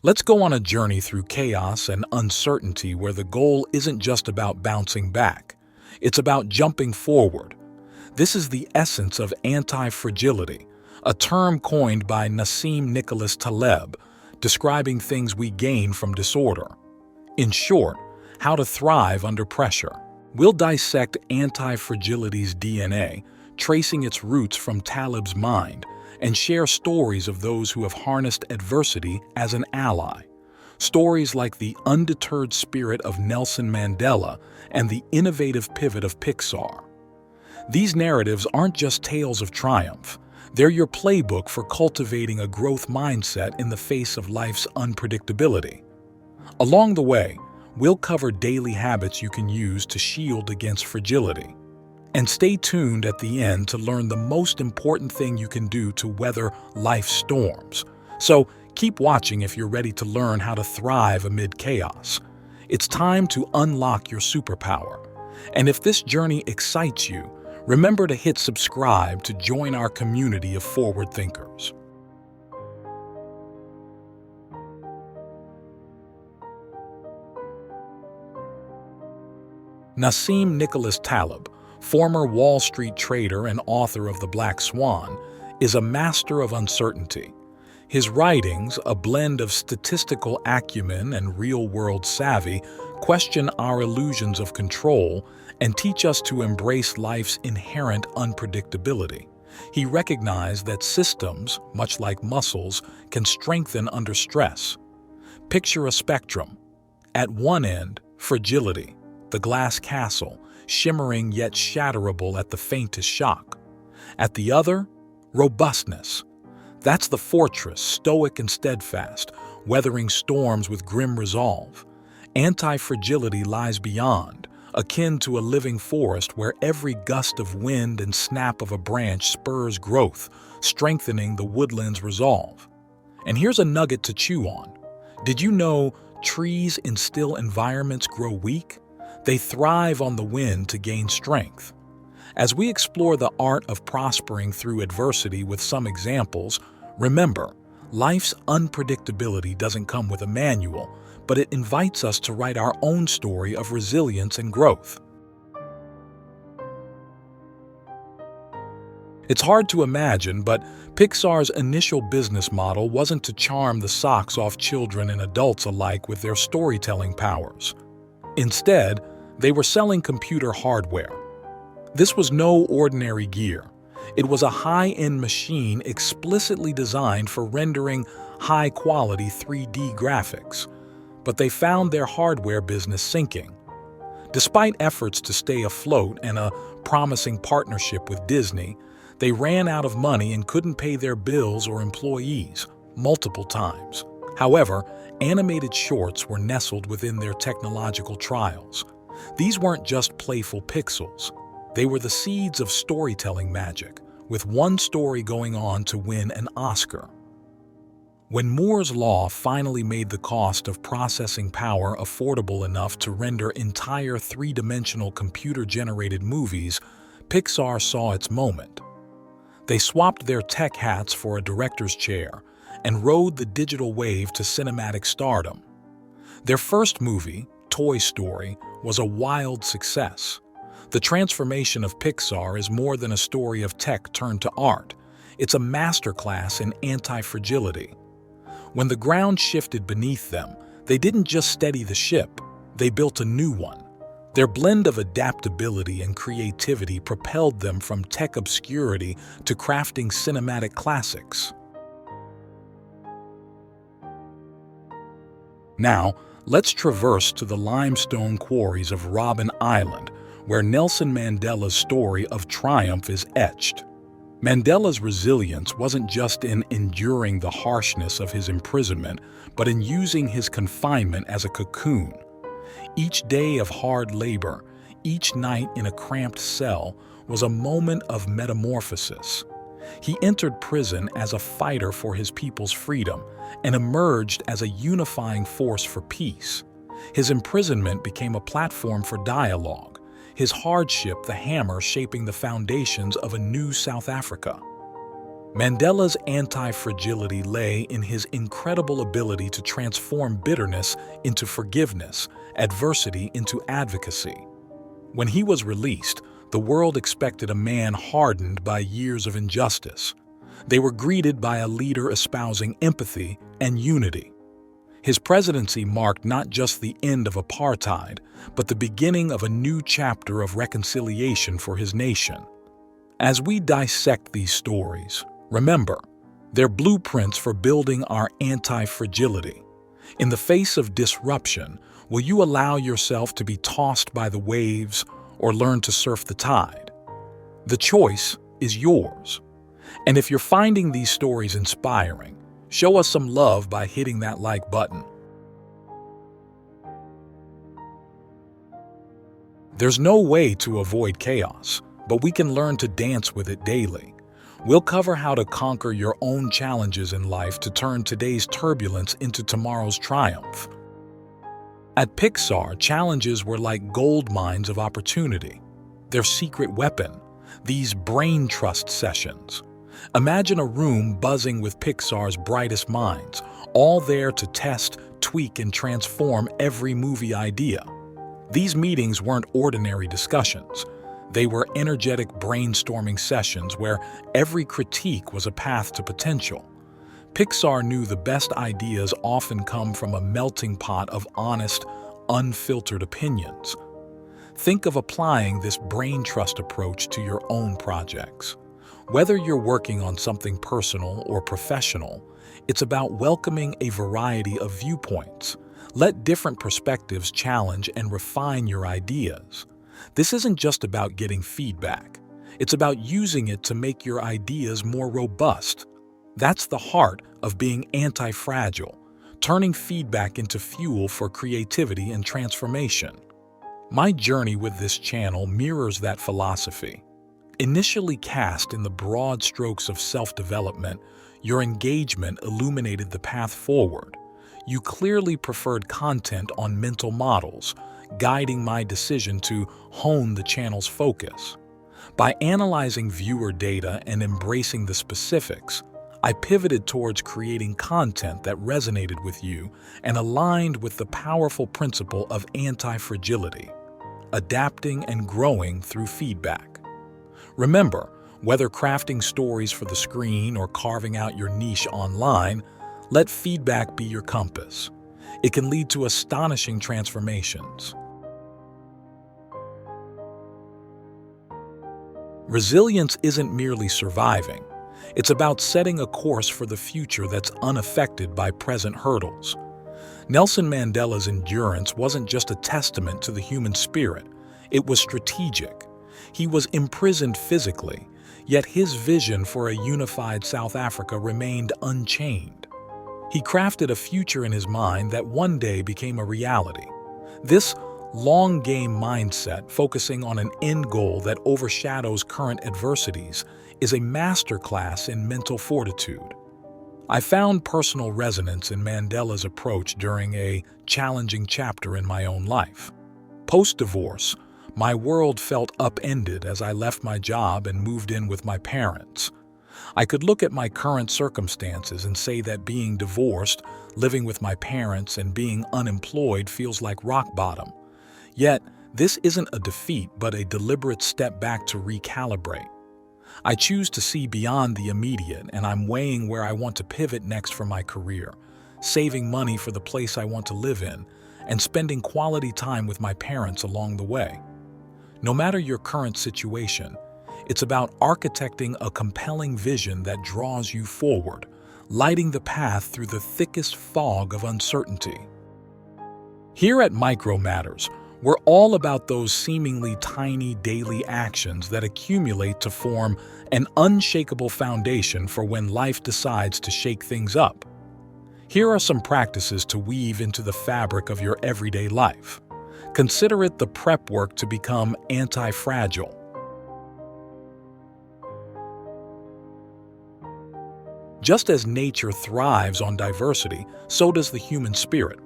Let's go on a journey through chaos and uncertainty where the goal isn't just about bouncing back. It's about jumping forward. This is the essence of anti-fragility, a term coined by Nassim Nicholas Taleb, describing things we gain from disorder. In short, how to thrive under pressure. We'll dissect anti-fragility's DNA, tracing its roots from Taleb's mind, and share stories of those who have harnessed adversity as an ally. Stories like the undeterred spirit of Nelson Mandela and the innovative pivot of Pixar. These narratives aren't just tales of triumph. They're your playbook for cultivating a growth mindset in the face of life's unpredictability. Along the way, we'll cover daily habits you can use to shield against fragility. And stay tuned at the end to learn the most important thing you can do to weather life's storms. So keep watching if you're ready to learn how to thrive amid chaos. It's time to unlock your superpower. And if this journey excites you, remember to hit subscribe to join our community of forward thinkers. Nassim Nicholas Taleb, former Wall Street trader and author of The Black Swan, is a master of uncertainty. His writings, a blend of statistical acumen and real-world savvy, question our illusions of control and teach us to embrace life's inherent unpredictability. He recognized that systems, much like muscles, can strengthen under stress. Picture a spectrum. At one end, fragility, the glass castle, shimmering yet shatterable at the faintest shock. At the other, robustness. That's the fortress, stoic and steadfast, weathering storms with grim resolve. Anti-fragility lies beyond, akin to a living forest where every gust of wind and snap of a branch spurs growth, strengthening the woodland's resolve. And here's a nugget to chew on. Did you know trees in still environments grow weak? They thrive on the wind to gain strength. As we explore the art of prospering through adversity with some examples, remember, life's unpredictability doesn't come with a manual, but it invites us to write our own story of resilience and growth. It's hard to imagine, but Pixar's initial business model wasn't to charm the socks off children and adults alike with their storytelling powers. Instead, they were selling computer hardware. This was no ordinary gear. It was a high-end machine explicitly designed for rendering high-quality 3D graphics. But they found their hardware business sinking. Despite efforts to stay afloat and a promising partnership with Disney, they ran out of money and couldn't pay their bills or employees multiple times. However, animated shorts were nestled within their technological trials. These weren't just playful pixels. They were the seeds of storytelling magic, with one story going on to win an Oscar. When Moore's Law finally made the cost of processing power affordable enough to render entire three-dimensional computer-generated movies, Pixar saw its moment. They swapped their tech hats for a director's chair and rode the digital wave to cinematic stardom. Their first movie, Toy Story, was a wild success. The transformation of Pixar is more than a story of tech turned to art. It's a masterclass in anti-fragility. When the ground shifted beneath them, they didn't just steady the ship, they built a new one. Their blend of adaptability and creativity propelled them from tech obscurity to crafting cinematic classics. Now, let's traverse to the limestone quarries of Robben Island, where Nelson Mandela's story of triumph is etched. Mandela's resilience wasn't just in enduring the harshness of his imprisonment, but in using his confinement as a cocoon. Each day of hard labor, each night in a cramped cell, was a moment of metamorphosis. He entered prison as a fighter for his people's freedom and emerged as a unifying force for peace. His imprisonment became a platform for dialogue, his hardship the hammer shaping the foundations of a new South Africa. Mandela's anti-fragility lay in his incredible ability to transform bitterness into forgiveness, adversity into advocacy. When he was released, the world expected a man hardened by years of injustice. They were greeted by a leader espousing empathy and unity. His presidency marked not just the end of apartheid, but the beginning of a new chapter of reconciliation for his nation. As we dissect these stories, remember, they're blueprints for building our anti-fragility. In the face of disruption, will you allow yourself to be tossed by the waves or learn to surf the tide? The choice is yours. And if you're finding these stories inspiring, show us some love by hitting that like button. There's no way to avoid chaos, but we can learn to dance with it daily. We'll cover how to conquer your own challenges in life to turn today's turbulence into tomorrow's triumph. At Pixar, challenges were like gold mines of opportunity. Their secret weapon, these brain trust sessions. Imagine a room buzzing with Pixar's brightest minds, all there to test, tweak, and transform every movie idea. These meetings weren't ordinary discussions. They were energetic brainstorming sessions where every critique was a path to potential. Pixar knew the best ideas often come from a melting pot of honest, unfiltered opinions. Think of applying this brain trust approach to your own projects. Whether you're working on something personal or professional, it's about welcoming a variety of viewpoints. Let different perspectives challenge and refine your ideas. This isn't just about getting feedback. It's about using it to make your ideas more robust. That's the heart of being anti-fragile, turning feedback into fuel for creativity and transformation. My journey with this channel mirrors that philosophy. Initially cast in the broad strokes of self-development, your engagement illuminated the path forward. You clearly preferred content on mental models, guiding my decision to hone the channel's focus. By analyzing viewer data and embracing the specifics, I pivoted towards creating content that resonated with you and aligned with the powerful principle of anti-fragility, adapting and growing through feedback. Remember, whether crafting stories for the screen or carving out your niche online, let feedback be your compass. It can lead to astonishing transformations. Resilience isn't merely surviving. It's about setting a course for the future that's unaffected by present hurdles. Nelson Mandela's endurance wasn't just a testament to the human spirit, it was strategic. He was imprisoned physically, yet his vision for a unified South Africa remained unchained. He crafted a future in his mind that one day became a reality. This long-game mindset, focusing on an end goal that overshadows current adversities, is a masterclass in mental fortitude. I found personal resonance in Mandela's approach during a challenging chapter in my own life. Post-divorce, my world felt upended as I left my job and moved in with my parents. I could look at my current circumstances and say that being divorced, living with my parents, and being unemployed feels like rock bottom. Yet, this isn't a defeat but a deliberate step back to recalibrate. I choose to see beyond the immediate, and I'm weighing where I want to pivot next for my career, saving money for the place I want to live in, and spending quality time with my parents along the way. No matter your current situation, it's about architecting a compelling vision that draws you forward, lighting the path through the thickest fog of uncertainty. Here at Micro Matters, we're all about those seemingly tiny daily actions that accumulate to form an unshakable foundation for when life decides to shake things up. Here are some practices to weave into the fabric of your everyday life. Consider it the prep work to become anti-fragile. Just as nature thrives on diversity, so does the human spirit.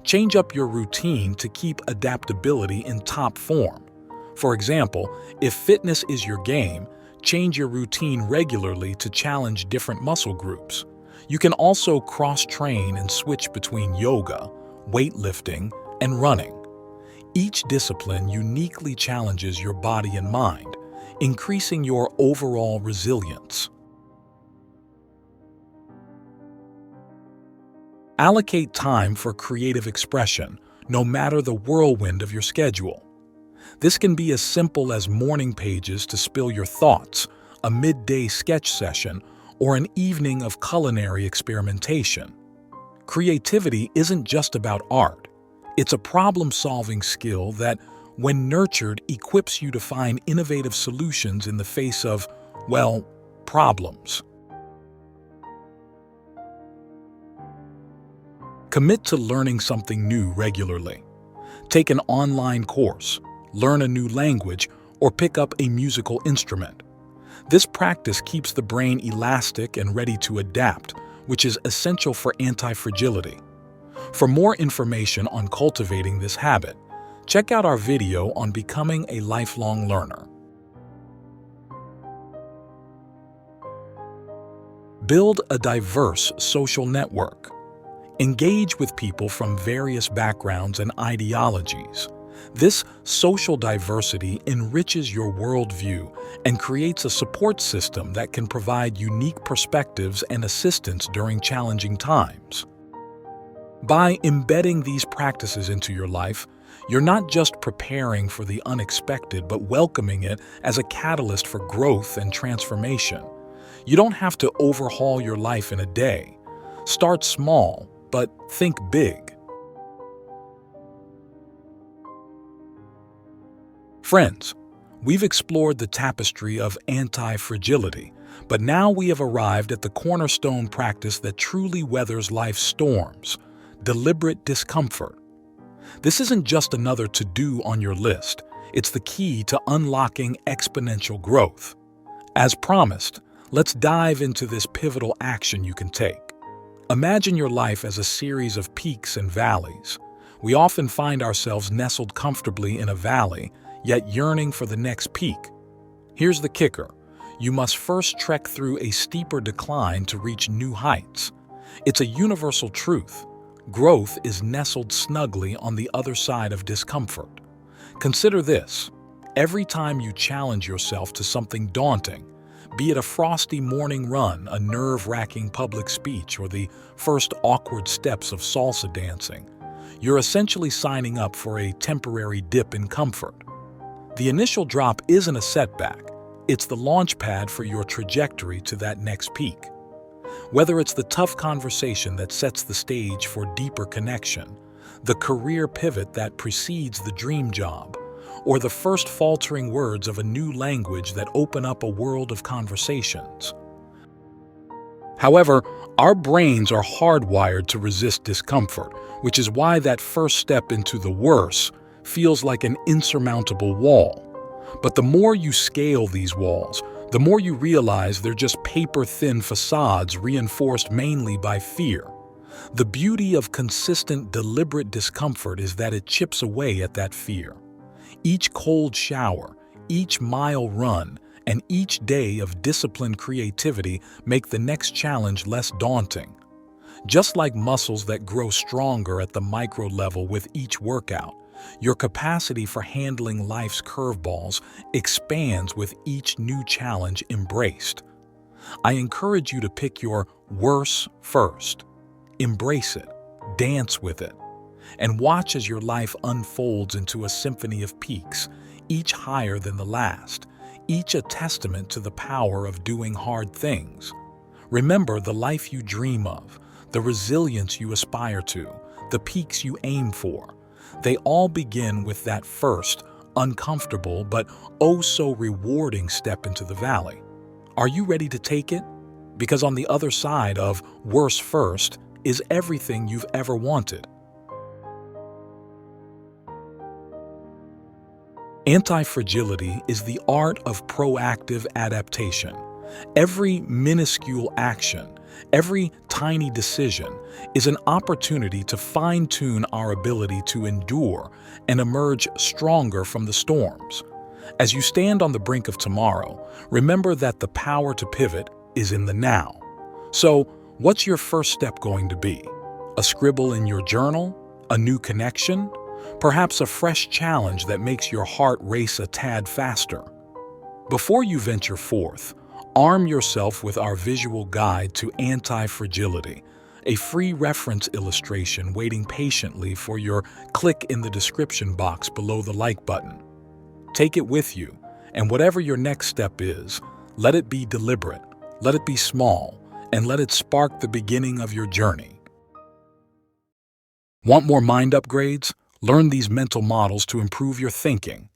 Change up your routine to keep adaptability in top form. For example, if fitness is your game, Change your routine regularly to challenge different muscle groups. You can also cross-train and switch between yoga, weightlifting, and running. Each discipline uniquely challenges your body and mind, increasing your overall resilience. Allocate time for creative expression, no matter the whirlwind of your schedule. This can be as simple as morning pages to spill your thoughts, a midday sketch session, or an evening of culinary experimentation. Creativity isn't just about art. It's a problem-solving skill that, when nurtured, equips you to find innovative solutions in the face of, well, problems. Commit to learning something new regularly. Take an online course, learn a new language, or pick up a musical instrument. This practice keeps the brain elastic and ready to adapt, which is essential for anti-fragility. For more information on cultivating this habit, check out our video on becoming a lifelong learner. Build a diverse social network. Engage with people from various backgrounds and ideologies. This social diversity enriches your worldview and creates a support system that can provide unique perspectives and assistance during challenging times. By embedding these practices into your life, you're not just preparing for the unexpected, but welcoming it as a catalyst for growth and transformation. You don't have to overhaul your life in a day. Start small, but think big. Friends, we've explored the tapestry of anti-fragility, but now we have arrived at the cornerstone practice that truly weathers life's storms: deliberate discomfort. This isn't just another to-do on your list, it's the key to unlocking exponential growth. As promised, let's dive into this pivotal action you can take. Imagine your life as a series of peaks and valleys. We often find ourselves nestled comfortably in a valley, yet yearning for the next peak. Here's the kicker: you must first trek through a steeper decline to reach new heights. It's a universal truth. Growth is nestled snugly on the other side of discomfort. Consider this: every time you challenge yourself to something daunting, be it a frosty morning run, a nerve-wracking public speech, or the first awkward steps of salsa dancing, you're essentially signing up for a temporary dip in comfort. The initial drop isn't a setback, it's the launch pad for your trajectory to that next peak. Whether it's the tough conversation that sets the stage for deeper connection, the career pivot that precedes the dream job, or the first faltering words of a new language that open up a world of conversations. However, our brains are hardwired to resist discomfort, which is why that first step into the worse feels like an insurmountable wall. But the more you scale these walls, the more you realize they're just paper-thin facades reinforced mainly by fear. The beauty of consistent, deliberate discomfort is that it chips away at that fear. Each cold shower, each mile run, and each day of disciplined creativity make the next challenge less daunting. Just like muscles that grow stronger at the micro level with each workout, your capacity for handling life's curveballs expands with each new challenge embraced. I encourage you to pick your worse first. Embrace it, dance with it, and watch as your life unfolds into a symphony of peaks, each higher than the last, each a testament to the power of doing hard things. Remember the life you dream of, the resilience you aspire to, the peaks you aim for. They all begin with that first, uncomfortable but oh so rewarding step into the valley. Are you ready to take it? Because on the other side of worse first is everything you've ever wanted. Antifragility is the art of proactive adaptation. Every minuscule action, every tiny decision is an opportunity to fine-tune our ability to endure and emerge stronger from the storms. As you stand on the brink of tomorrow, remember that the power to pivot is in the now. So, what's your first step going to be? A scribble in your journal? A new connection? Perhaps a fresh challenge that makes your heart race a tad faster? Before you venture forth, arm yourself with our visual guide to Antifragility, a free reference illustration waiting patiently for your click in the description box below the like button. Take it with you, and whatever your next step is, let it be deliberate, let it be small, and let it spark the beginning of your journey. Want more mind upgrades? Learn these mental models to improve your thinking,